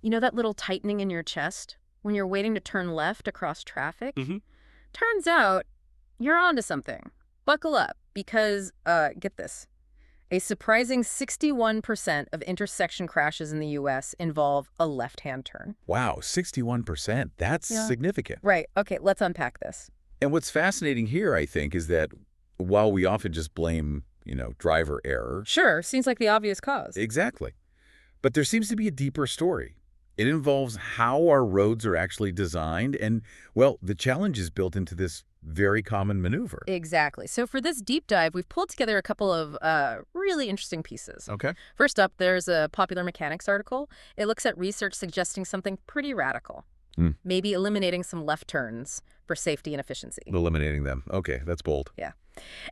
You know that little tightening in your chest when you're waiting to turn left across traffic? Hmm. Turns out you're onto something. Buckle up because, get this. A surprising 61% of intersection crashes in the US involve a left-hand turn. Wow, 61%. That's Yeah. significant. Right. Okay, let's unpack this. And what's fascinating here, I think, is that while we often just blame, driver error, Sure, seems like the obvious cause. exactly, but there seems to be a deeper story. It involves how our roads are actually designed and, well, the challenges built into this very common maneuver. Exactly. So for this deep dive, we've pulled together a couple of really interesting pieces. Okay. First up, there's a Popular Mechanics article. It looks at research suggesting something pretty radical. Hmm. Maybe eliminating some left turns for safety and efficiency. Eliminating them. Okay, that's bold. Yeah.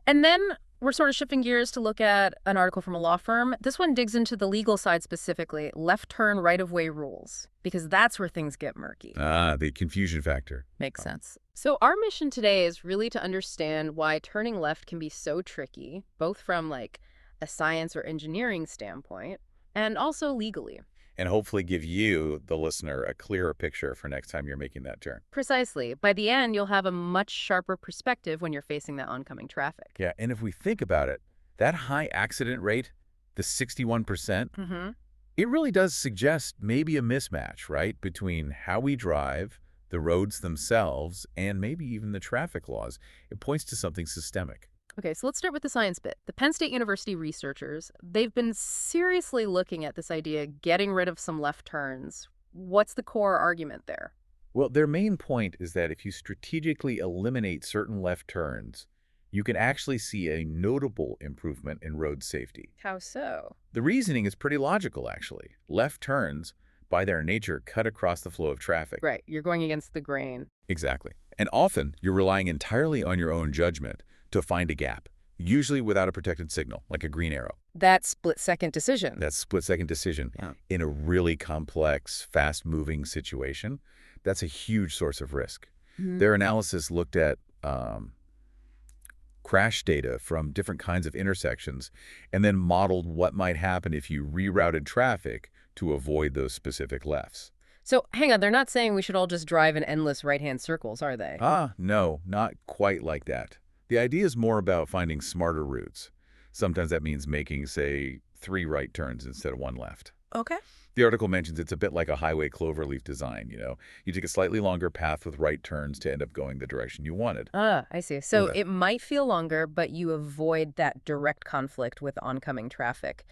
And then we're sort of shifting gears to look at an article from a law firm. This one digs into the legal side specifically, left turn right-of-way rules, because that's where things get murky. Ah, the confusion factor. Makes sense. So our mission today is really to understand why turning left can be so tricky, both from like a science or engineering standpoint and also legally. And hopefully give you, the listener, a clearer picture for next time you're making that turn. Precisely. By the end, you'll have a much sharper perspective when you're facing that oncoming traffic. Yeah, and if we think about it, that high accident rate, the 61%, Mm-hmm. it really does suggest maybe a mismatch, right, between how we drive, the roads themselves, and maybe even the traffic laws. It points to something systemic. Okay, so let's start with the science bit. The Penn State University researchers, they've been seriously looking at this idea, getting rid of some left turns. What's the core argument there? Well, their main point is that if you strategically eliminate certain left turns, you can actually see a notable improvement in road safety. How so? The reasoning is pretty logical, actually. Left turns, by their nature, cut across the flow of traffic. Right, you're going against the grain. Exactly. And often, you're relying entirely on your own judgment to find a gap, usually without a protected signal, like a green arrow. That split-second decision. That split-second decision Yeah. in a really complex, fast-moving situation, that's a huge source of risk. Mhm. Their analysis looked at crash data from different kinds of intersections and then modeled what might happen if you rerouted traffic to avoid those specific lefts. So, hang on, they're not saying we should all just drive in endless right-hand circles, are they? Ah, no, not quite like that. The idea is more about finding smarter routes. Sometimes that means making, say, 3 right turns instead of 1 left. Okay. The article mentions it's a bit like a highway cloverleaf design. You take a slightly longer path with right turns to end up going the direction you wanted. Ah, I see. So Yeah. it might feel longer, but you avoid that direct conflict with oncoming traffic,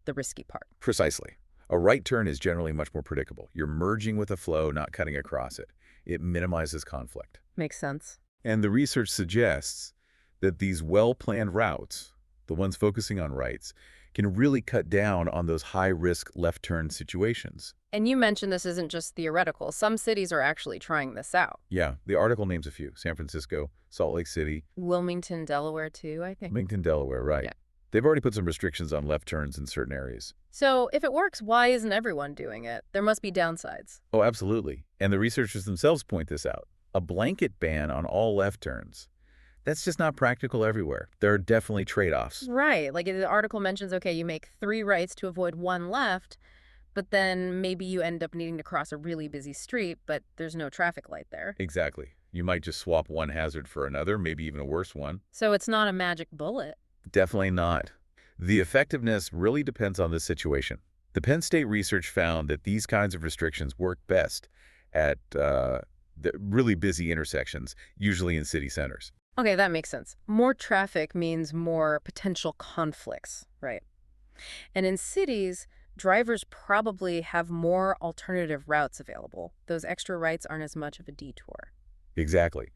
the risky part. Precisely. A right turn is generally much more predictable. You're merging with the flow, not cutting across it. It minimizes conflict. Makes sense. And the research suggests that these well-planned routes, the ones focusing on rights, can really cut down on those high-risk left turn situations. And you mentioned this isn't just theoretical. Some cities are actually trying this out. Yeah, the article names a few. San Francisco, Salt Lake City, Wilmington, Delaware, too, I think. Wilmington, Delaware, right. Yeah. They've already put some restrictions on left turns in certain areas. So if it works, why isn't everyone doing it? There must be downsides. Oh, absolutely. And the researchers themselves point this out. A blanket ban on all left turns. That's just not practical everywhere. There are definitely trade-offs. Right. Like the article mentions, okay, you make 3 rights to avoid 1 left, but then maybe you end up needing to cross a really busy street, but there's no traffic light there. Exactly. You might just swap one hazard for another, maybe even a worse one. So it's not a magic bullet. Definitely not. The effectiveness really depends on the situation. The Penn State research found that these kinds of restrictions work best at the really busy intersections, usually in city centers. Okay, that makes sense. More traffic means more potential conflicts, right? And in cities, drivers probably have more alternative routes available. Those extra rights aren't as much of a detour. Exactly.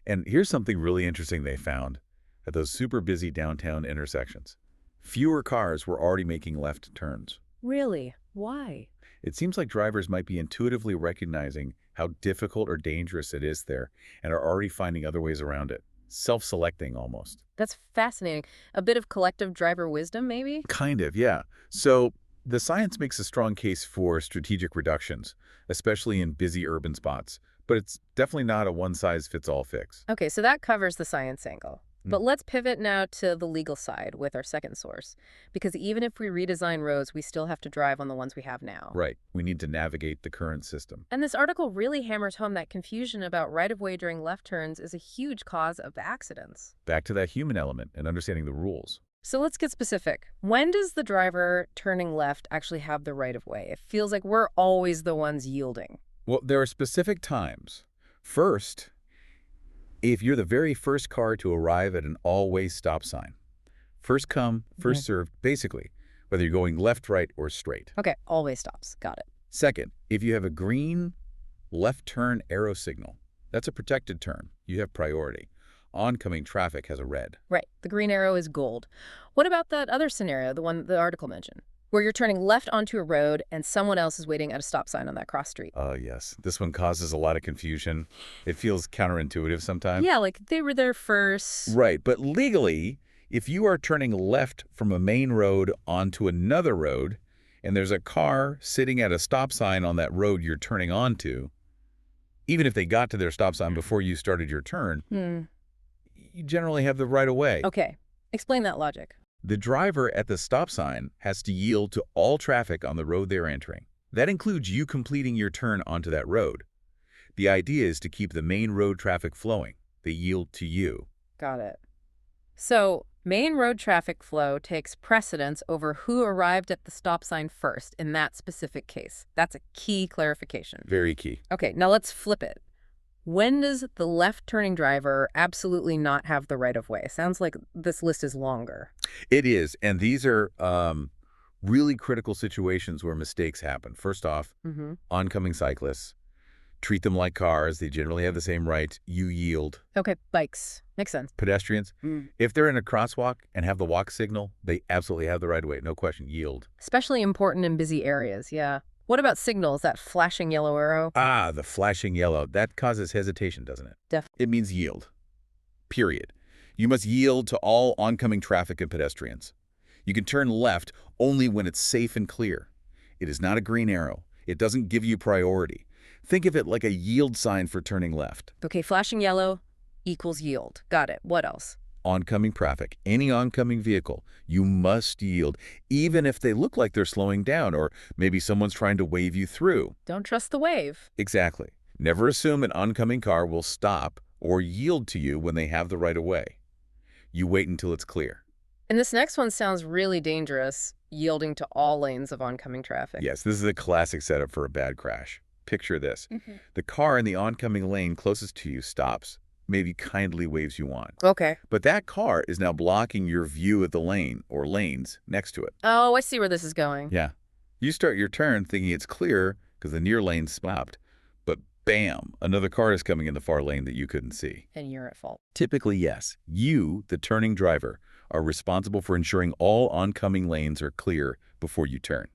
And here's something really interesting they found at those super busy downtown intersections. Fewer cars were already making left turns. Really? Why? It seems like drivers might be intuitively recognizing how difficult or dangerous it is there and are already finding other ways around it. Self-selecting almost. That's fascinating. A bit of collective driver wisdom, maybe? Kind of, yeah. So the science makes a strong case for strategic reductions, especially in busy urban spots. But it's definitely not a one-size-fits-all fix. Okay, so that covers the science angle. But let's pivot now to the legal side with our second source, because even if we redesign roads, we still have to drive on the ones we have now. Right. We need to navigate the current system. And this article really hammers home that confusion about right-of-way during left turns is a huge cause of accidents. Back to that human element and understanding the rules. So let's get specific. When does the driver turning left actually have the right-of-way? It feels like we're always the ones yielding. Well, there are specific times. First, if you're the very first car to arrive at an all-way stop sign. First come, first served, basically, whether you're going left, right, or straight. Okay, always stops. Got it. Second, if you have a green left turn arrow signal, that's a protected turn. You have priority. Oncoming traffic has a red. Right. The green arrow is gold. What about that other scenario, the one the article mentioned, where you're turning left onto a road and someone else is waiting at a stop sign on that cross street? Yes. This one causes a lot of confusion. It feels counterintuitive sometimes. Yeah, like they were there first. Right. But legally, if you are turning left from a main road onto another road, and there's a car sitting at a stop sign on that road you're turning onto, even if they got to their stop sign before you started your turn, you generally have the right of way. Okay. Explain that logic. The driver at the stop sign has to yield to all traffic on the road they're entering. That includes you completing your turn onto that road. The idea is to keep the main road traffic flowing. They yield to you. Got it. So, main road traffic flow takes precedence over who arrived at the stop sign first in that specific case. That's a key clarification. Very key. Okay, now let's flip it. When does the left-turning driver absolutely not have the right-of-way? Sounds like this list is longer. It is, and these are really critical situations where mistakes happen. First off, oncoming cyclists, treat them like cars. They generally have the same rights. You yield. Okay, bikes. Makes sense. Pedestrians, if they're in a crosswalk and have the walk signal, they absolutely have the right of way. No question, yield. Especially important in busy areas, yeah. What about signals, that flashing yellow arrow? Ah, the flashing yellow. That causes hesitation, doesn't it? Definitely. It means yield. Period. You must yield to all oncoming traffic and pedestrians. You can turn left only when it's safe and clear. It is not a green arrow. It doesn't give you priority. Think of it like a yield sign for turning left. Okay, flashing yellow equals yield. Got it. What else? Oncoming traffic, any oncoming vehicle, you must yield, even if they look like they're slowing down or maybe someone's trying to wave you through. Don't trust the wave. Exactly. Never assume an oncoming car will stop or yield to you when they have the right of way. You wait until it's clear. And this next one sounds really dangerous, yielding to all lanes of oncoming traffic. Yes, this is a classic setup for a bad crash. Picture this. The car in the oncoming lane closest to you stops, maybe kindly waves you on. Okay. But that car is now blocking your view of the lane or lanes next to it. Oh, I see where this is going. Yeah. You start your turn thinking it's clear because the near lane stopped. But bam, another car is coming in the far lane that you couldn't see. And you're at fault. Typically, yes. You, the turning driver, are responsible for ensuring all oncoming lanes are clear before you turn.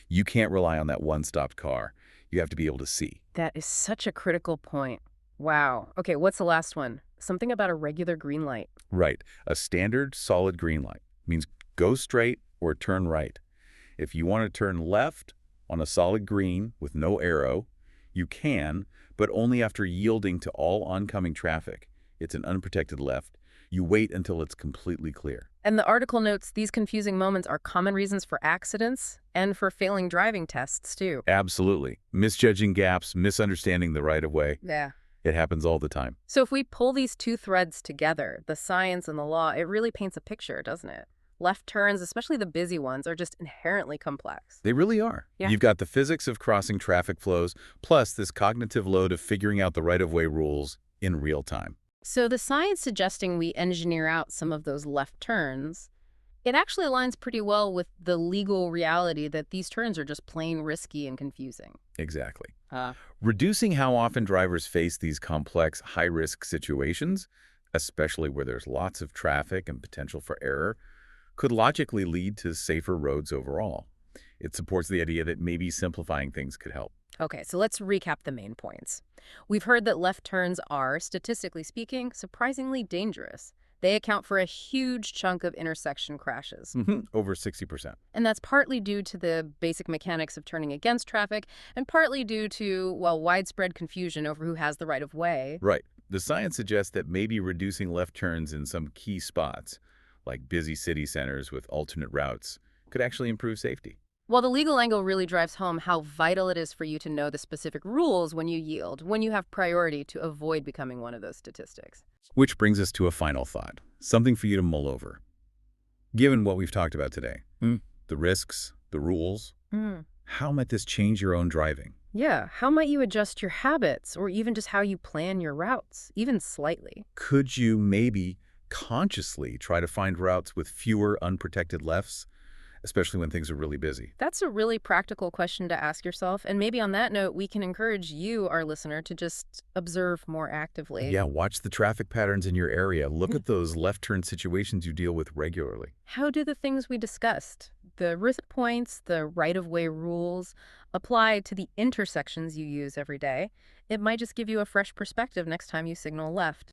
You can't rely on that one stopped car. You have to be able to see. That is such a critical point. Wow. Okay, what's the last one? Something about a regular green light. Right. A standard solid green light means go straight or turn right. If you want to turn left on a solid green with no arrow, you can, but only after yielding to all oncoming traffic. It's an unprotected left. You wait until it's completely clear. And the article notes these confusing moments are common reasons for accidents and for failing driving tests, too. Absolutely. Misjudging gaps, misunderstanding the right of way. Yeah. It happens all the time. So if we pull these two threads together, the science and the law, it really paints a picture, doesn't it? Left turns, especially the busy ones, are just inherently complex. They really are. Yeah. You've got the physics of crossing traffic flows, plus this cognitive load of figuring out the right-of-way rules in real time. So the science suggesting we engineer out some of those left turns, it actually aligns pretty well with the legal reality that these turns are just plain risky and confusing. Exactly. Reducing how often drivers face these complex, high-risk situations, especially where there's lots of traffic and potential for error, could logically lead to safer roads overall. It supports the idea that maybe simplifying things could help. Okay, so let's recap the main points. We've heard that left turns are, statistically speaking, surprisingly dangerous. They account for a huge chunk of intersection crashes. Over 60%. And that's partly due to the basic mechanics of turning against traffic and partly due to, well, widespread confusion over who has the right of way. Right. The science suggests that maybe reducing left turns in some key spots, like busy city centers with alternate routes, could actually improve safety. Well, the legal angle really drives home how vital it is for you to know the specific rules when you yield, when you have priority to avoid becoming one of those statistics. Which brings us to a final thought, something for you to mull over. Given what we've talked about today, the risks, the rules, Mm. how might this change your own driving? Yeah, how might you adjust your habits or even just how you plan your routes, even slightly? Could you maybe consciously try to find routes with fewer unprotected lefts, especially when things are really busy? That's a really practical question to ask yourself. And maybe on that note, we can encourage you, our listener, to just observe more actively. Yeah, watch the traffic patterns in your area. Look at those left turn situations you deal with regularly. How do the things we discussed, the risk points, the right-of-way rules, apply to the intersections you use every day? It might just give you a fresh perspective next time you signal left.